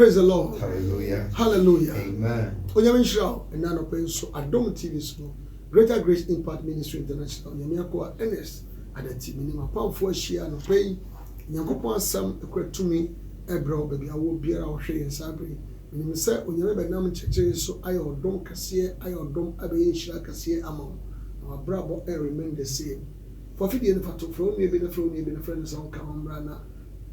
Praise the Lord. Hallelujah. Hallelujah. Amen. Onyamenshira enano penso Adom TV so Greater Grace Impact Ministry International Nyamiako Ernest adati minima pamfo ahia no pay Nyankopon asam ekratumi ebra baby awo biara wo hwe yensabre minim se onyame benam chekere so ayo dom kase ayo dom abaye nhira kase ama na brabo remain the same for fidie no fato from me be no from me be no friend so come na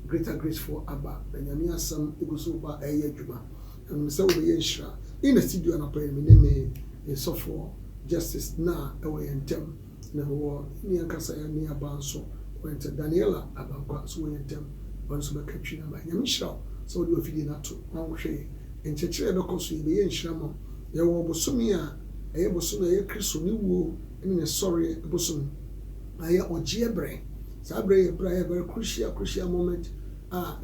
Greater Grace for Abba Nyame asam egoso ba eye adwuma minim se wo be nhira in the studio na pay me name so for justice na ewe yentem na wo ni ankasa ya ni abanso went Daniela abankwa so yentem onso be katwi na ba Nyame nhira so wo fidie na to na wo hwe enchechire be koso ye be nhira mo ye wo bosomi a eye bosomi ye Kristo ni wo ni sorry bosomi aye ogiebre sabre ye bra ye very crucial moment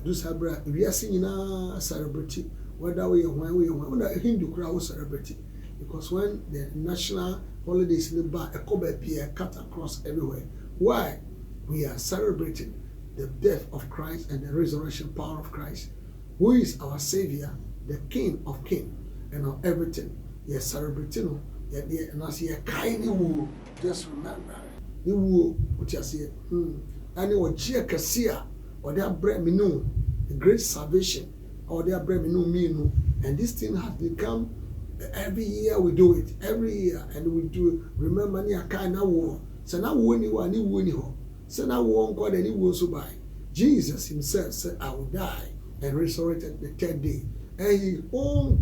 do sabra wiase nyina celebrate whether we hwan na Hindu kura wo celebrate because when the national holidays in the bar a cut across everywhere. Why? We are celebrating the death of Christ and the resurrection power of Christ, who is our Savior, the King of Kings, and of everything. Yes, celebrating. And I see a kind of just remember. You will what you say. And it was Gia Cassia, or they have bred me no, the great salvation, or they have bred me no me no. And this thing has become. Every year we do it, every year, and we do. Remember, ni akana war. So now ni wa ni wo ni ho. So now one God and he will so by. Jesus himself said, "I will die and resurrected the third day." And he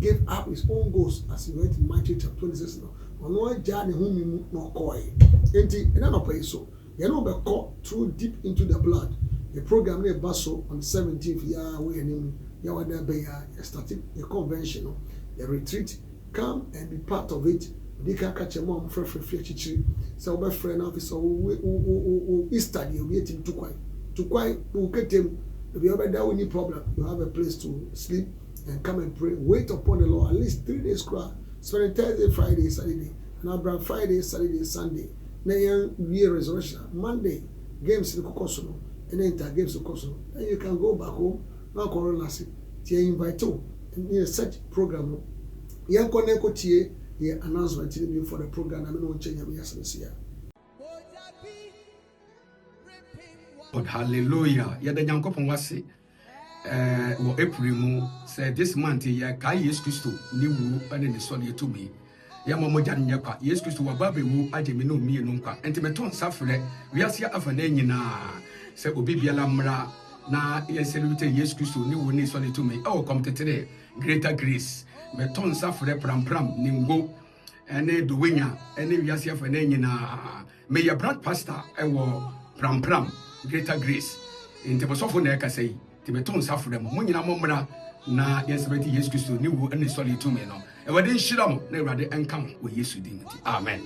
gave up his own ghost as he went in Matthew chapter 26. No, ono ja ne hu mi no koi. Enti na no pay so. You know, be caught through deep into the blood. The program ne baso on 17th year we and ya wada be ya started the convention, the retreat. Come and be part of it. They can catch a mom for chichi. So my friend officer Easter day we him to quite who get him. If you ever die any problem, you have a place to sleep and come and pray. Wait upon the Lord at least 3 days cry. Spending Thursday, Friday, Saturday, and Abraham Friday, Saturday, Sunday. Then we resurrection. Monday games in the Kokosono and enter games in Kokosono. And you can go back home. Now Corona say, invite you in such program. Young Koneko Tie, the announcement for the program. I'm not changing my year. But hallelujah. Ya the Yankopon was say, April said this month, ya Kai Yes Christo, New and in the Sonia to me. Yamamojan Yaka, Yes Christo, Baby Wu, Ajamino, me and Nunca, and Timeton Safre, we are here of an enina, said Obibia Lamra, na yes, celebrate Yes Christo, new one is only to me. Oh, come to today, Greater Grace. Meton safre pram nimgo ene duwinya ene wiase afane nyina me ya brad pastor ewo pram Greater Grace inte bosofo na eka sei ti meton safre mo nyina momra na yesebeti Yesu Kristo ni wo ene soli to me no e wade nhira mo na Awurade enkam wo Yesu din ti amen.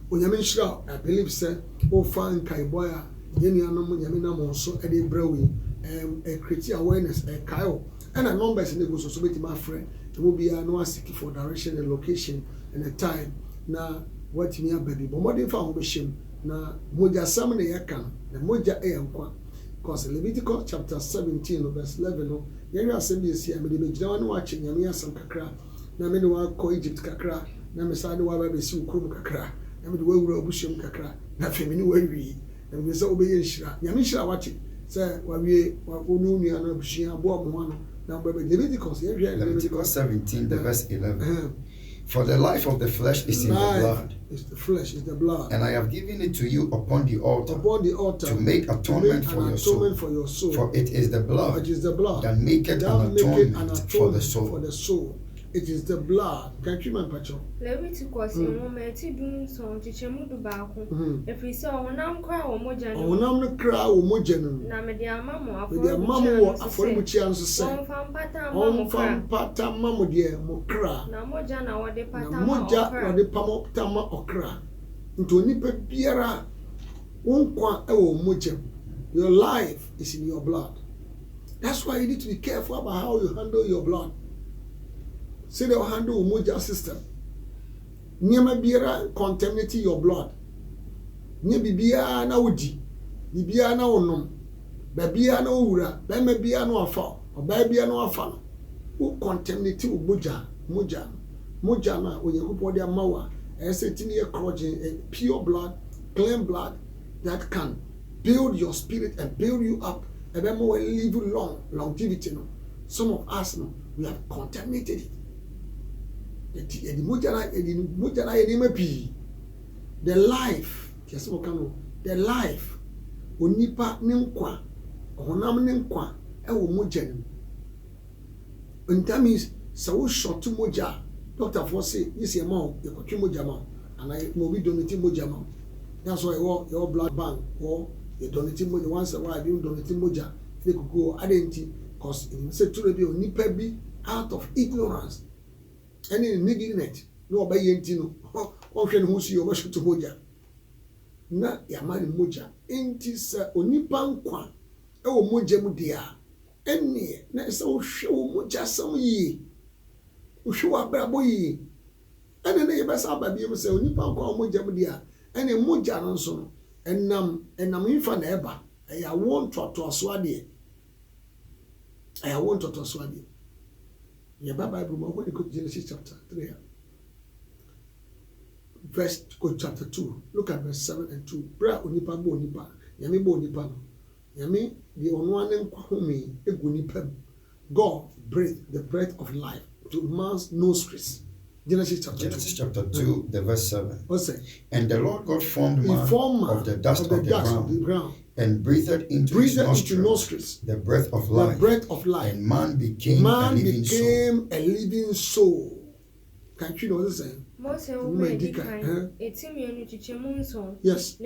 Onyame nhira I believe say o fan kai boya yeni anom nyame na mo so e de brawi a create awareness a kayo and a numbers in the go so beti my friend it will be no seeking for direction and location and a time na what me baby but more than fa ho be shim na moja sam na yaka na moja e yankwa because Leviticus chapter 17 verse 11 no yeri asem be sia me de begina wa no wa che nyame asam kakra na me de wa ko Egypt kakra na me sa de wa ba be si ukrum kakra na me de wa wura obushim kakra na fe me ni wa wi na me se obeye nhira nyame nhira wa che say we onunu ana bushia bo mo ano na Leviticus 17 the verse 11. For the life of the flesh is in the blood. It's the flesh, is the blood. And I have given it to you upon the altar. To make atonement for your soul. For it is the blood. That maketh an atonement for the soul. It is the blood. Countryman Pacho. Leviticus moment dun so chichemu du baako. Efiri se onam kra wo moja no. Onam no kra wo moja no. Na me de amamo aforibuchi anso se. On fam pata mamo de mo kra. Na moja na wode pata ma. Moja wode pamo tama okra. Nto nipa biara wonkwa e wo moja. Your life is in your blood. That's why you need to be careful about how you handle your blood. Say they will handle moja system. Nyama biara contaminate your blood. Nye bibia na odi, bibia na onom. babia na owura bema bia na afa oba bia na afa no wo contaminate wo moja na onyankopon dia mawa tini e pure blood, clean blood that can build your spirit and build you up and then more live longevity no. Some of us no, we have contaminated it. The life, the life onipa ninkwa honam ninkwa ewo moja nim. And that means so short to moja. Doctor for say this amount you got moja ma and I will be donating moja ma. That's why your blood bank or you donating moja once a while you donating moja they could go identity because it say to be onipa bi out of ignorance any neglect no by yentino o hwe no si o ba shoto moja na ya mani moja enti sa onipa nkwa e wo moja mu dia enne na sa o hwe wo moja sam yi uhwa brabo yi ene ne yebesa babie mu se onipa nkwa moja mu dia ene moja no so no enam yifa na eba ya won toto so ade I want to swadi. Ya Bible when you go to Genesis chapter 3. Verse chapter 2. Look at verse 7 and 2. Bra onipa bo onipa. Yami bo onipa no. Yami the onwane nkwa home egu nipa. God breathed the breath of life to man's nostrils. Genesis chapter 2, the verse 7. What's it? And the Lord God formed man of the dust of the ground. And breathed into his nostrils the breath of life. And man became a living soul. Can you know what I'm saying? Yes.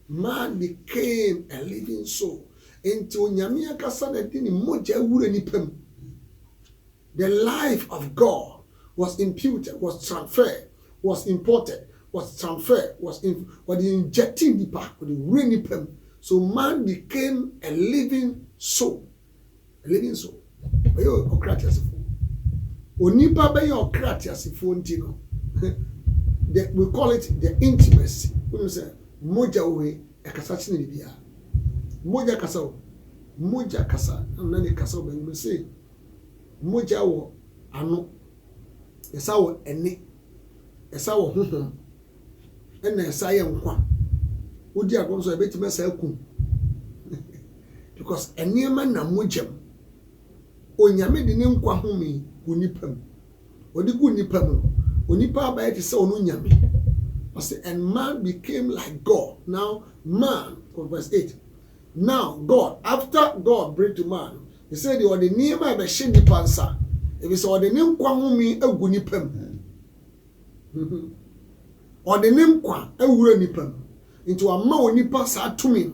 Man became a living soul. The life of God was imputed, was transferred, was imported, was transferred, was injecting the back with the rainy pen. So man became a living soul. A living soul. We call it the intimacy. When you say moja we akasachi ni bia. Moja kasa. And then kasa when you say moja wo ano esa wo ene esa wo honhom ena esa ye nkwa odi agonso ebetima sa ku because eniema na mojam onyame de ne nkwa home kunipam odi kunipam onipa abaye te se onu nyame and man became like God. Now man, verse 8, now God, after God breathed to man, he said, "You are the name of a shiny pansa. If you saw the name Kwahumi, a gunipem, or the name Kwa, a wuranipem, into a ma nipa sa to me.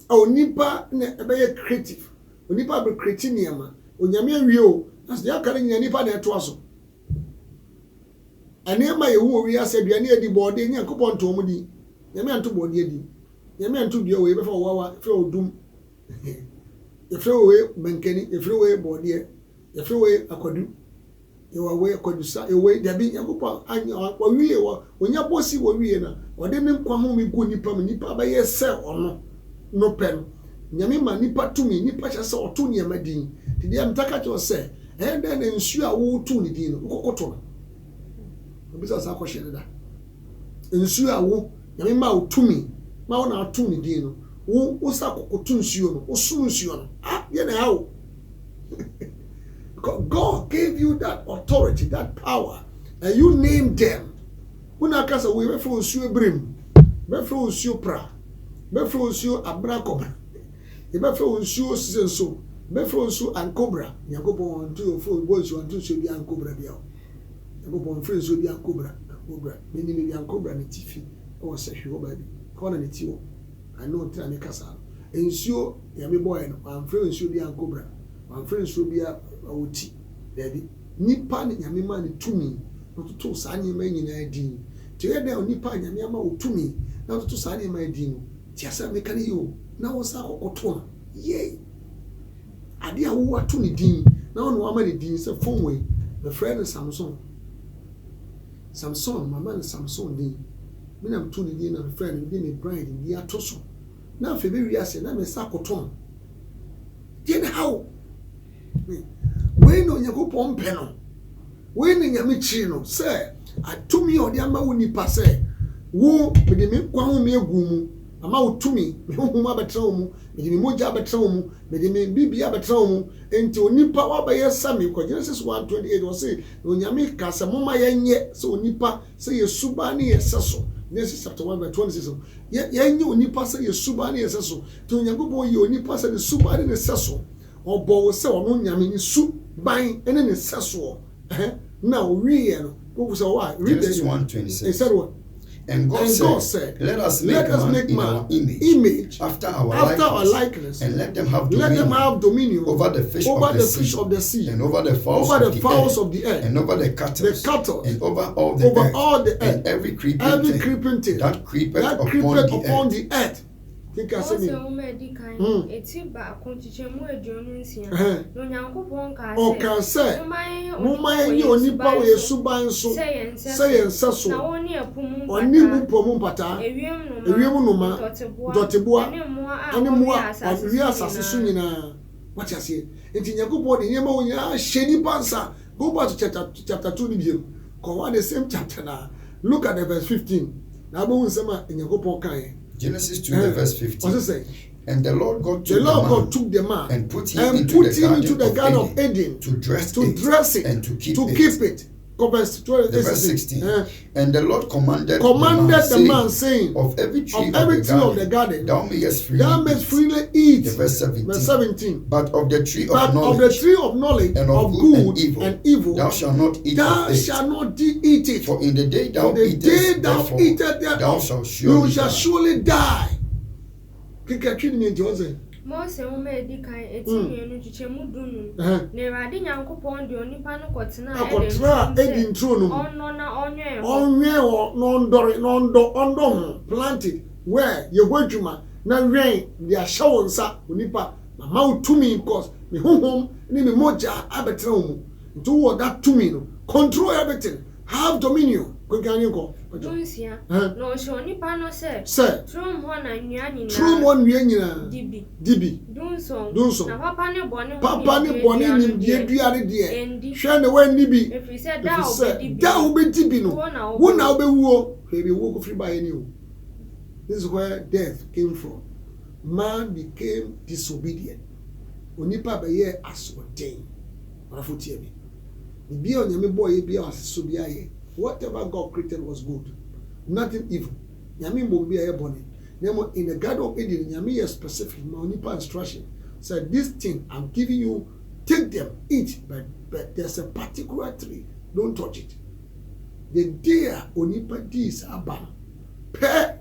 Oh, nipa a very creative. Nipa be creating yama. Onyame rio, as they are carrying nipa ne twaso. Anema ye wo wi asaduane edi bode nya kopon to omudi. Nyame anto bode edi. Nyame anto dio we be fa wawa fe odum. Efe we benkeni, efe we bode, efe we akwadu. Ye wa we akwadusa, ye we dabi yakopon anya wa wiye wa onya bosi wo wiye na. Ode ne nkwa ho me gu nipa me nipa ba ye se ono no pen. Nyame ma nipa tumi, nipa cha se oto niam din. Tidi am taka cho se, den nsu a wo tu ni din no, kokoto no. Bisa sa ko shede da nsu a wo nyame ma otumi ma wo na atu ni din no wo sa kokoto nsuo no wo sum nsuo no ye na hawo God gave you that authority, that power, and you named them. Una kasa we be for nsuo brim be for nsuo pra be for nsuo abrakoba e be for nsuo senso be for nsuo ankobra yakobon ntu for bo nsuo ntu nsuo bi ankobra bia ebo bon friends obi ankobra meni me bi ankobra ne tifi o se hwe oba bi ko na ne tiwo ano tra ne kasa ensuo ya me boy no am friends obi ankobra am friends obi oti dabi nipa ne nyame ma ne tumi no to sa ne ma nyina din ti ye da nipa nyame ma otumi na to sa ne ma din no ti asa me kan yo na wo sa kokoto na ye ade a wo ato ne din na wo no ama ne din se fonwe my friend is Samson. Samson, my man is Samson. Me am to the my friend, me bride in the atoso. Now for me we say na me sakoton. Then how? We no Yakopon peno. We no nyame chi no say atumi odi ama wo nipa say wo me de me kwa ho me agumu ama wo tumi me ho ma betra mu me de me moja betra mu me de me bibia betra mu enti onipa wa ba yesame ko Genesis 1:28 wo say onyame ka se moma yenye se onipa se yesuba ne yeseso Genesis chapter 1:26 yenye onipa se yesuba ne yeseso to onyankopon ye onipa se yesuba ne yeseso obo wo se ono nyame ni su ban ene ne seso now we Genesis 1:26. It said what? And God said, let us make man in our image after our likeness, and let them have dominion over the fish of the sea, and over the fowls of the earth, and over the cattle, and over all the earth, and every creeping thing that creepeth upon the earth. Think I say eti ba konchichemu eduonu nsia no nyankopon ka say moma ye onipa we suban so say enseso na woni apumu oni mu pomu pata ewiem numa doteboa ani moa wi asase so nyina what you say enti nyankopon de nyema wonya hyeni pansa go back to chapter 2 ni biem ko one the same chapter na look at the verse 15 na bo nsema nyankopon kan Genesis 2:15. What's it say? And the Lord God took the man and put him into the garden of Eden to dress it and to keep it. Verse 16. And the Lord commanded the man saying, of every tree of the garden thou mayest freely eat. Verse 17. But of the tree of knowledge and of good and evil thou shalt not eat it. For in the day thou eatest thou shalt surely die. Mose wo edi kan etimienu chichemu dunu ne rade nyankopon de onipa no kotena edi ntro no onno na onwe ondo planted where ye hwadwuma na wen de ahyawo nsa onipa mama utumi because me honhom ni me moja abetra mu nto that tumi no control everything have dominion kwekanyenko Dunsia no shoni pano se trum ho na nwia nyina dibi dunso na papa ne bone nim die duare de hwe ne wani bi efise da obedi bi no wo na obewuo hwe bi wo ko free by any. This is where death came from. Man became disobedient. Onipa be ye asoden orafo tie bi bi onyame boy bi aseso bi aye. Whatever God created was good, nothing evil. Nyame mbombi aye bone. Nemo in the Garden of Eden, Nyame is specific. Onipa instruction said, "This thing I'm giving you, take them, eat, but there's a particular tree. Don't touch it." The day Onipa dis abam, pe,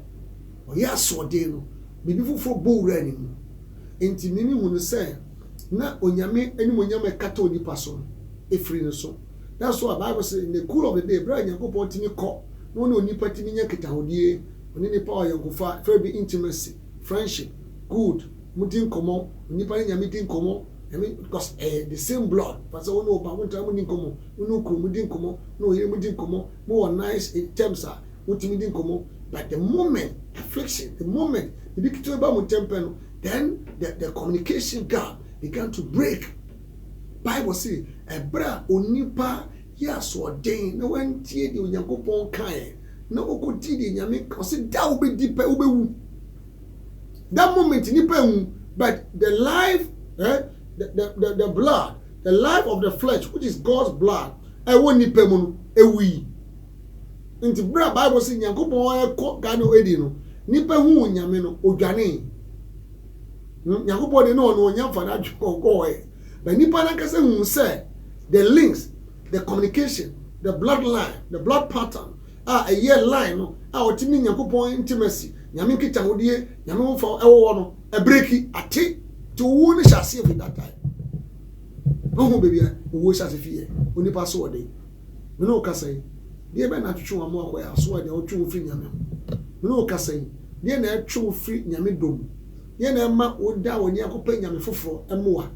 oya sodeno. Maybe for bow running. Enti mimi wunu say, na onyame eni onyame kata onipa so, efri no so. That's why the Bible says in the cool of the day, Brian Yankopon tini ko, no nipa tini nya kitahudie, oni nipa wa yankofa, fair be intimacy, friendship, good, mutin komo, nipa nya meeting komo, I mean because the same blood. But so no ba wonta mutin komo, no ko mutin komo, no here mutin komo, more nice in terms of mutin komo. But the moment affliction, the moment the big to ba mutin pen, then the communication gap began to break. Bible say ebra onipa ya so den na wantie de onyankopon kan na okoti de nyame ko se da obedi pa obewu that moment nipa wu but the life the blood, the life of the flesh, which is God's blood, e woni nipa mu no ewi nti bra Bible say nyankopon ko Garden of Eden no nipa hu nyame no odwane nyankopon de no onyamfa na dwo but nipa na kase hu say the links, the communication, the bloodline, the blood pattern, a year line no otimi nyankopon intimacy nyame kita hodie nyame wo fa ewo no e breaki ate to wo ni shase of that time no ho bebia wo shase fie onipa so ode me no kase die be na twetwe wo akoya so ode wo twe wo firi nyame me no kase die na twe wo firi nyame dom die na ma oda woni akopa nyame foforo emoa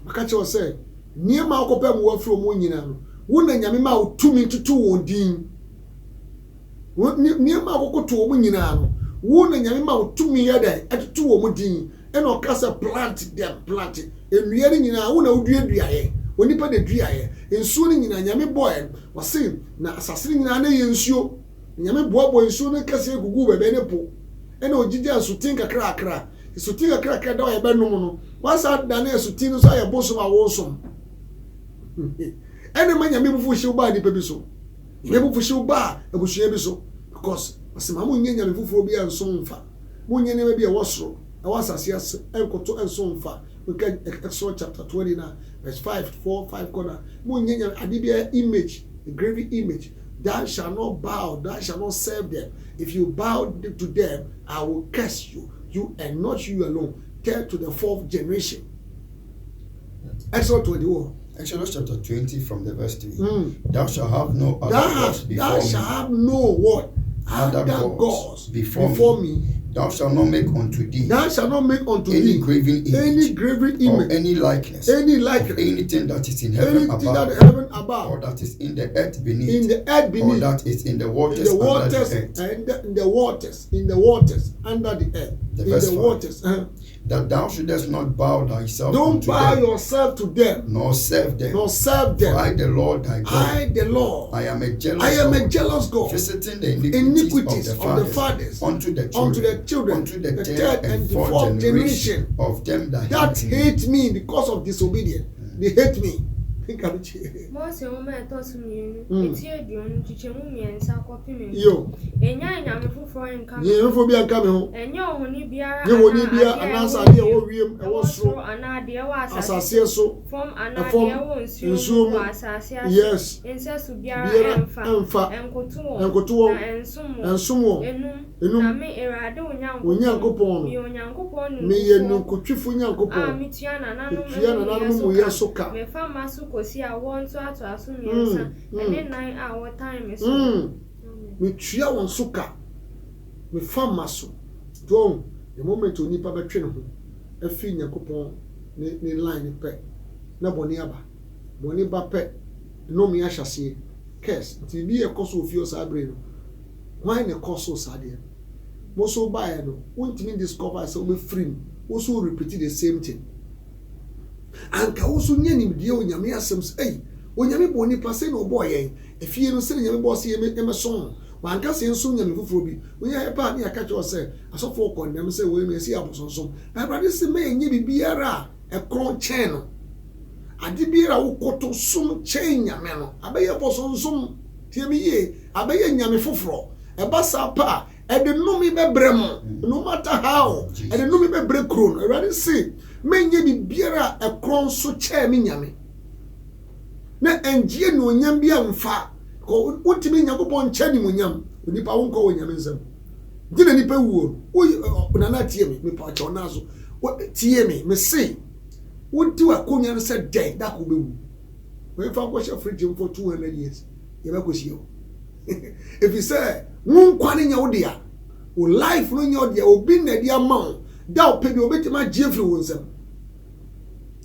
maka che wo say niema akopa mu wa firi mo nyina no wo na nyame ma utumi tutu won din niema akokoto wo nyina no wo na nyame ma utumi ya dai atutu wo din e na okasa plant enua ni nyina wo na woduadua ye onipa de dua ye ensuo ni nyina nyame boy wase na asase ni nyina na ye nsuo nyame boabo nsuo ne kase gugu bebe ne po e na ogidi asutin kakra asutin kakra da ye benum no wasa da na asutin no so aye boso ma wo som ene ma nyame bufu hye ba ni pa bi so nyame bufu hye ba abusuye bi so because wase ma mo nyanya nyame fufu obi anso mfa mo nyanya ne bi e wosoro e wasase as enkoto enso mfa because Exodus chapter 29 verse 4-5 corner mo nyanya adibia image a graven image. Thou shalt not bow, thou shalt not serve them. If you bow to them, I will curse you and not you alone. Tell to the 4th generation. Exodus 21. Exodus chapter 20 from the verse 3. Thou shalt have no other gods before me. Thou shalt have no what? Other gods before me. Thou shalt not make unto thee. Thou shalt not make unto any thee graven image. Any graven image. Or any likeness. Any likeness. Of anything that is in heaven above. Or that is in the earth beneath. In the earth beneath. Or that is in the waters, in the waters under the earth. And in the waters under the earth. The in verse the 5. Waters. That thou shouldest not bow thyself Don't bow them, yourself to them. nor serve them. For I the Lord thy God. I the Lord. I am a jealous God. Visiting the iniquities of the fathers unto the children, unto the third and fourth generation of them that hate me because of disobedience. They hate me. Mose woman toss me, it's here, Dion, Chichemu, and Sakopim. Yo, and Yan for and come. You for be a coming. And your honey beer, you will be an answer. I was so, an idea was as I say so. From an idea once you yes, incest to be and go to and some. Me erado Nyankopon me ye no kotwifo Nyankopon mitiana nanu mu yesoka me fa masu kosi a won to ato aso miensa ene nine hour time so me tua won soka me fa maso don the moment onipa betwe ne ho afi Nyankopon ne line pe na boni aba boni ba pe no me ahyase curse ti bi e koso ofio sa abre no why ne koso sa de Moso buy no won't mean discover so we free also repeat the same thing and ka also nya nimdie onyame asem eh onyame boni pase no boy yen efie no se nyame boss ye me so wan ka se nso nyame foforo bi onya e pa na ka cho se asofo condemn se we me si abosonso na brade se me enye bibiara e kron chen no ade biara wo koto sum chen nyame no abaye bosonso tie me ye abaye nyame foforo e basa pa and the numi be brem no matter how and the numi be break crown already see me nye bi biara e kron so che me nyame na engie no nyam bia mfa ko utimi Nyankopon che ni monyam onipa won ko nyame nsam gina nipa wuo na na tie me pa cha na so tie me say wodi akonya no say den da ko be wu we fa ko she fridge for 200 years ye be ko sie if you say won kwani nya wodia o life no nya wodia obi na dia ma da o pedi obetima jefri wonsam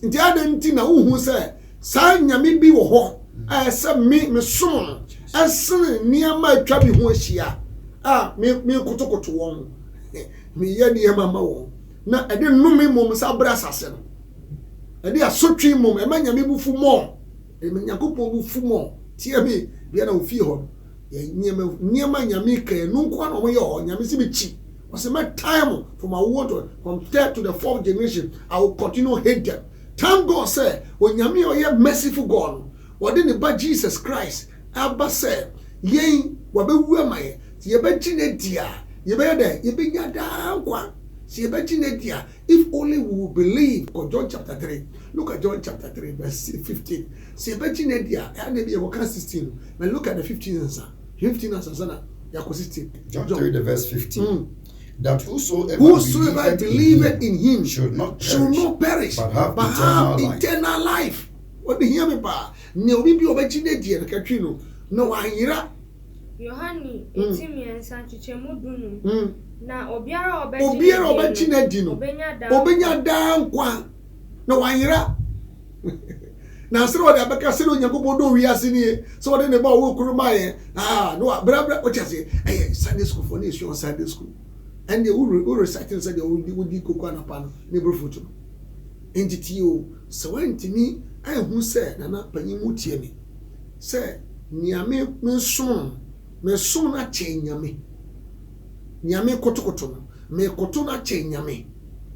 nti adanti na wo hu say sa nyame bi wo ho say me som asene niama atwa bi ho ahia me kotokoto won me ye ne mama won na ede numi mom sa bra sase no ede asotwe mom e ma nyame bufu mo e me Nyankopon bufu mo tie bi bia na ofie ho nyama nyame ka no kwa no yo nyame si bichi was my time from my water from third to the fourth generation I will continue hate them. Thank God say when nyame o merciful God what didn't ba Jesus Christ aba say yen wa be wu amaye ti ye be ginedia ye be there ye be nyada kwa si ye be ginedia if only we will believe. John chapter 3 look at John chapter 3 verse 15 si ye be ginedia and be e 16 but look at the 15 answer 15 answer na ya ko 16 John 3 the verse 15 that whosoever believeth in him should not perish but have eternal life. What do you hear me pa ne obi bi obaginedie no katwi no no anyira Yohani etimiensa chichemu dunu na obiara obaginedi no obenya da nkwa no anyira na sɛ wɔde abɛka sɛ onyankopɔn do wiase nie sɛ wɔde ne ba wo kuru ma yɛ no bra what you say Sunday school for ne on Sunday school and the who reciting said the wodi koko anapa no ne brofoto entity o sɛ wantimi ahu sɛ nana panyin mu tie me sɛ niame me som na kyɛ nyame kotokoto no me koto na kyɛ nyame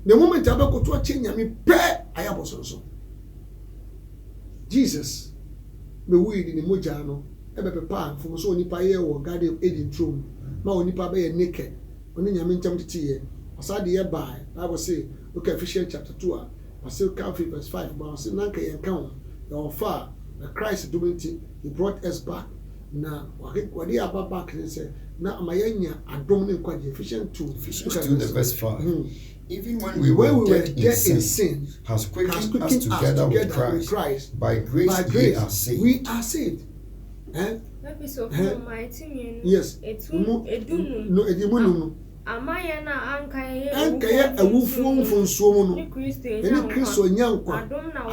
the moment abakoto kyɛ nyame pɛ ayaboso so Jesus me we di ne moja no ebepepa fo so onipa ye wo garden of Eden throne ma onipa be ye naked oni nyame ntam tete ye asade ye bai Bible say look at Ephesians chapter 2 verse 5 but say nanka ye kan o fa the Christ dominity he brought us back na wadi aba back and say na amayanya adom ne kwaje Ephesians 2 the verse 5 Even when we were dead in sin, has quickened us together with Christ. By grace we are saved. We are saved. Yes. No, edimunu. Amaya na ankaye awufuo mfonsuo no. Ene Kristo nyankwa. Adom na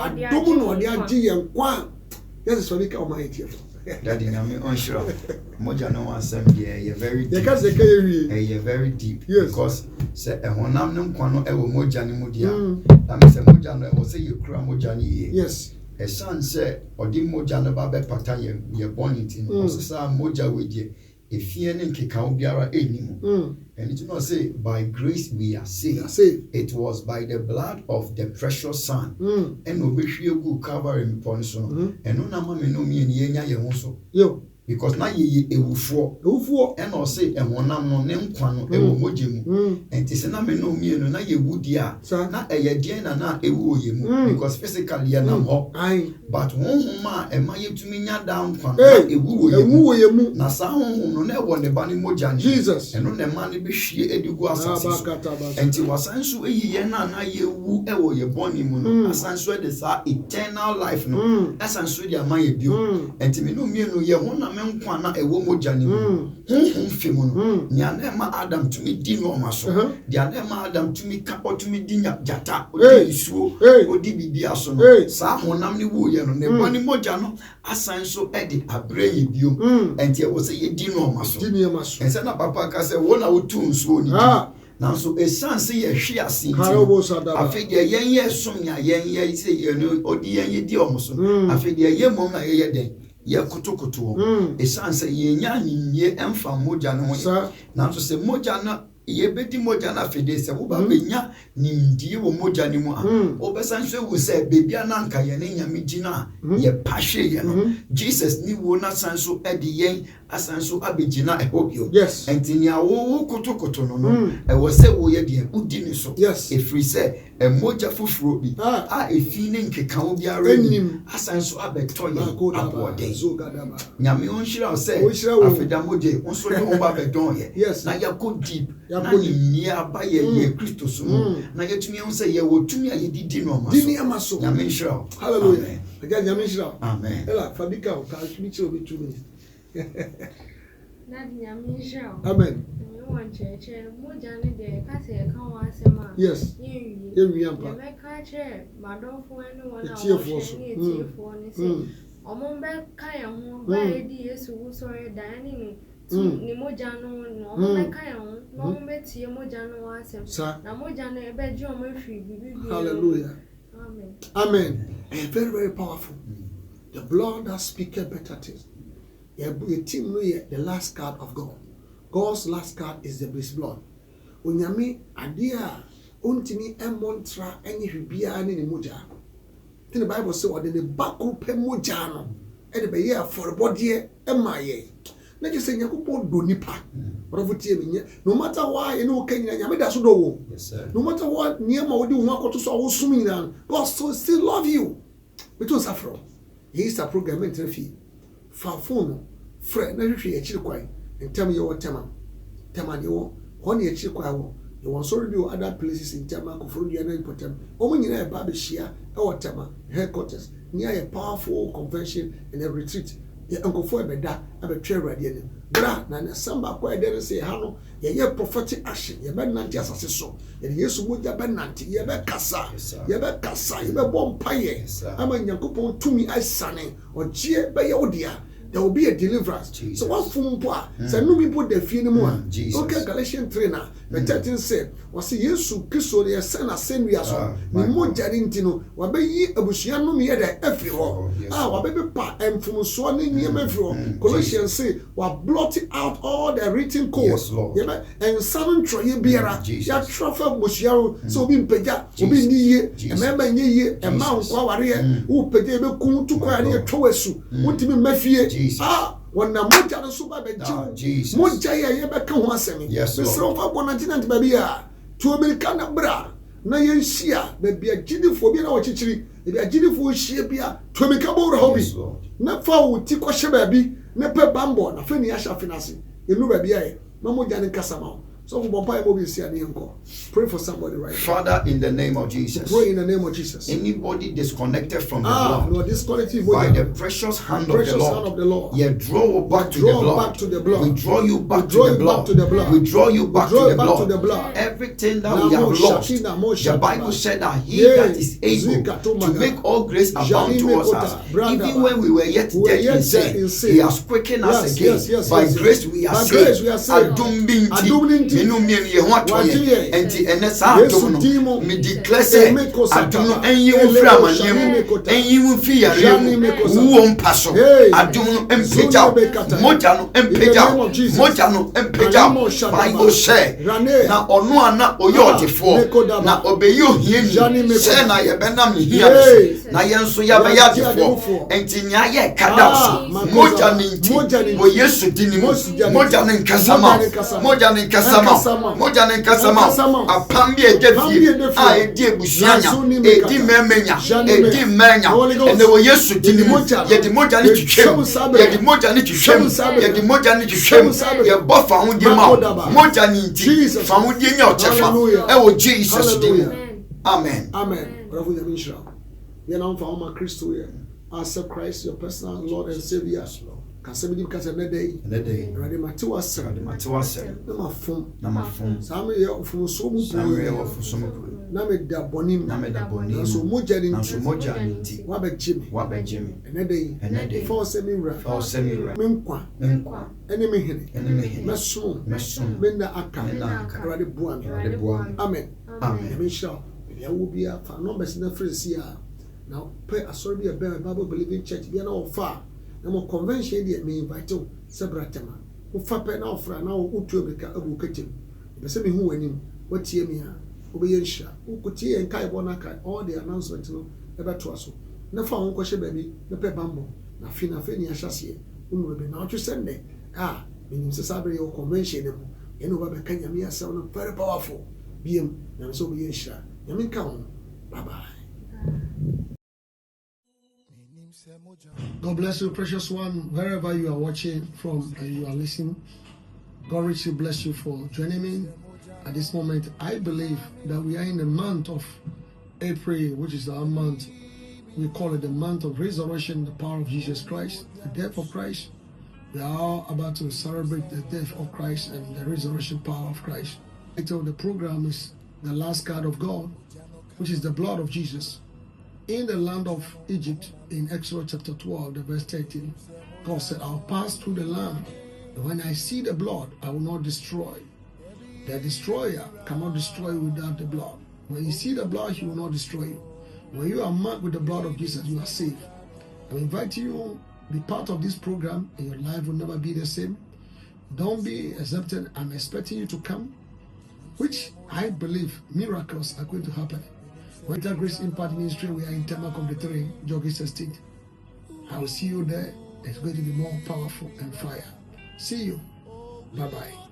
ode agi yankwa. Yes, so we ka o ma etie. Daddy nyame onshira. Moja no ansem ye very deep. Ye very deep because say ehonam ne nkwa no ewo moja ne mu dia. Na me say moja no ewo say ye kura moja ne ye. Yes. Esan say odi moja no ba be pata ye bonity no. Osesa moja we die. Efie ne nkeka obiara enimu. And it not say by grace we are saved. It was by the blood of the precious son. And obehwie go Calvary mpon so. And no na ma me no mi eni enya ye ho so. Yo. Because na ye ewufuo and or say ehonam no ne nkwa no ewo mogemu and say na me no mi no na ye wudi a na eye den na ewu oyemu because physically na ho but honhoma e ma yetumi nya da nkwa na ewu oyemu na sa honhom no na ewo ne ba ne mogya ne Jesus and no ne ma ne be hwie edigu asase and ti wasanso eyiye na ye wu ewo ye boni mu no asanso de sa eternal life no asanso de ama ye bio and ti me no mi no ye ho na nkwa na ewo moja ni mu femu no ni anema Adam tumi di no maso di anema Adam tumi ka tumi di jata odi isuo odi bibia so no sa honam ni wo ye no ne boni moja no asan so edi abreye bio enti e wo se ye di no maso ense na papa ka se wo na wo tu nsuo ni na so esanse ye hwe asin afege yen ye som ya yen ye se ye no odi yen ye di omoso afege ye mom na ye den ye kotokoto esanse ye nya nyie emfa moja no ho na so se moja na ye bedi moja na fede se wo ba benya nimdie wo moja ni mu a obesanse wo se bebia na nka ye ne nyame gina ye pashe ye no Jesus ni wo na sanso edi yen asanso abegina ehobio entinya wo kotokoto no e wo se wo ye de udi ni so efri se moja fufuro bi efi ne nkeka wo biara ni asanso abeto ye abode nyame onhira se afeda moje onso ne ho ba bedon ye na yakọ deep na ni aba ye Kristo so na yetumi ho se ye wo tumi ayedidi no maso nyame nhira hallelujah again nyame nhira amen ela fadika o ka tumi chiro bi tumi na nyame nhira amen moja ne de ka se ka wa asema yes ye ampa ye me ka che madofo ene wona wo ni tiefo ni se omombe ka ye ho ba edi Yesu wo sore dan ni ni moja no omombe ka ye ho no omombe tie moja no asem na moja no ebe ji omafi bibi hallelujah amen very very powerful the blood that speaketh better things the team no the last card of God's last card is the blood. Onyame adia ontimi emontra enye hwibia ne moja. The Bible say what the bakru pe moja no e de be ye for body emaye. Na je say Yakobon do nipa. Provotie me no matter why you know Kenya nyame da so do wo. Yes sir. No matter what niema wo di wo akoto so wo sum nyina God still love you. It was afro. He is a program interfere. Fa phone friend na hwehwe e chiri kwan. Ntem ye wo tema ye wo hon ye chiri kwa wo ye won so radio other places in tema ko for dia na important omo nyina e ba be hia e wo tema headquarters near a powerful convention and a retreat ye enkofo ebeda abetwe awurade anim bra na ne samba kwa ede say ha no ye prophetic action ye be nante asase so ye Yesu moja be nante ye be kasa ye be bom paye ama Nyankopɔn tumi asane ogye be ye odia. There will be a deliverance. Jesus. So what fumpa? Say no people the fee no more. Okay, Galatians 3 now. The 13 said, "Was Yesu Kristo the son ascend we aso. Ni mo jarinti no. Wa be yi abusua no me the everywhere. Wa be pa emfumuso ne nyem everywhere. Colossians say, "Wa blot out all the written code." Yes, Lord. Ye be ensan troye biara. Ya trofa abusua so obi mpagya, obi niye, emema nyeye, ema nkwa ware, wo pagya be kun tu kwa ne twowasu. Wotimi mafie. Wana moja no suba beji moja ye beka ho asemi besro fa bonantinant babia to America na bra na yenhia ba bia gidifo bi na wo chichiri e bia gidifo hia bia to America bo hobi na fa wo ti ko hye ba bi na pe bambo na fa ni ahya finance enu ba bia ye na moja ne kasama. So pray for somebody right now. Father, in the name of Jesus. Pray in the name of Jesus. Anybody disconnected from the Lord, no, disconnected by the precious hand of the Lord, you draw back to the blood. We draw you back to the blood. We draw you back to the blood. Everything that we have lost, the Bible said that He that is able to make all grace abound towards us, even when we were yet dead in sin, He has quickened us again. By grace we are saved. Minu miemi ye ho atoye enti ene sa adom no me declare say adom no enyi wo fira amaniemu enyi wo fi yare wo mpaso adom no empeja moja no empeja Bible say na ono ana oyodefo na obeyi ohieni say na ye benam ne hia na ye nso ya be yadefo enti nya ye kada moja ni nti wo Yesu dini moja ni nkasama moja ne kasama apambi edefi a edi ebusuanya edi memenya edi menya ene wo Yesu dini ye di moja ne twetwem ye di moja ne twetwem ye bofa ho di ma moja ne nti fa ho di nya otefa e wo Jesus dini amen bravo ya minshra ye na mfa ma Kristo ye accept Christ your personal Lord and Savior. Kasabidi kasa na day ready matewa sem na mafom same ye ofum so mu na me da bonim so moja nti wa be jimi na day for semi-ra menkwa ene me hene meso me na aka ready buam amen me sure ya wo bia fa numbers na phrase ya now pray asorbi a Bible believing church bia na ofa na mo convention dey me invite you sebratema wo fa pe na ofra na wo utu obeka abu katim be se me hu anim watie me ha wo be yenhia wo kutie en kai bona kai all the announcement no e beto aso na fa won kwhye ba bi na pe bambo na fi ni ahyase unu be na wo sende menim se sabre yo convention ne mo eno ba be kanya me asem no very powerful biem na so be yenhia nyame ka ho bye bye. God bless you, precious one, wherever you are watching from and you are listening. God richly bless you for joining me at this moment. I believe that we are in the month of April, which is our month. We call it the month of resurrection, the power of Jesus Christ, the death of Christ. We are all about to celebrate the death of Christ and the resurrection power of Christ. The title of the program is The Last Card of God, which is the blood of Jesus. In the land of Egypt, in Exodus chapter 12, the verse 13, God said, I'll pass through the land, and when I see the blood, I will not destroy. The destroyer cannot destroy without the blood. When you see the blood, he will not destroy you. When you are marked with the blood of Jesus, you are safe. I invite you to be part of this program, and your life will never be the same. Don't be exempted. I'm expecting you to come, which I believe miracles are going to happen. Greater Grace Impact Ministry, we are in Tema of the 3, Jogis Estate. I will see you there. It's going to be more powerful and fire. See you. Bye-bye.